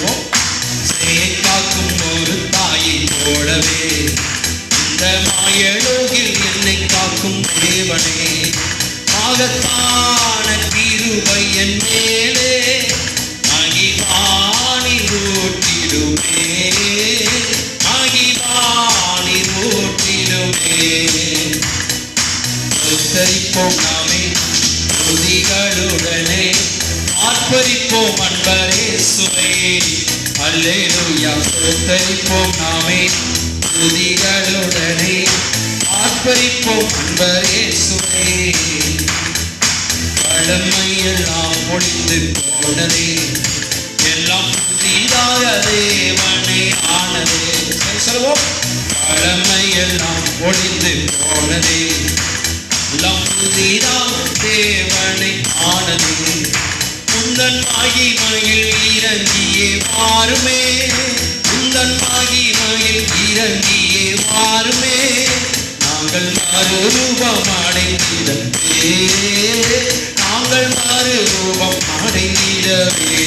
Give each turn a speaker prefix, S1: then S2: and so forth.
S1: சொல்லுவோம். சேயை காக்கும் ஒரு தாயை போலவே இந்த மாயலோகில் என்னை காக்கும் தேவனே, மகத்தான கிருபை என் மேலே மகிவானி ஊற்றிடுமே, மகிவானி ஊற்றிடுமே. ஸ்தோத்தரிப்போம் நாமே துதிகளுடனே, ஆர்ப்பரிப்போம் அன்பரே சுவை. அல்லேலூயா. ஸ்தோத்தரிப்போம் நாமே துதிகளுடனே, ஆர்ப்பரிப்போம் அன்பரே சுவை. பழமையெல்லாம் ஒழிந்து போனதே, எல்லாம் புதிதாக தேவனே ஆனதே. சொல்லுவோம். பழமையெல்லாம் ஒழிந்து போனதே, எல்லாம் புதிதாக தேவனை ஆனதே. உந்தன் மகிமையில் இறங்கியே வாருமே, உந்தன் மகிமையில் இறங்கியே வாருமே, நாங்கள் மறுரூபம் அடைந்திடவே, நாங்கள் மறுரூபம் அடைந்திடவே.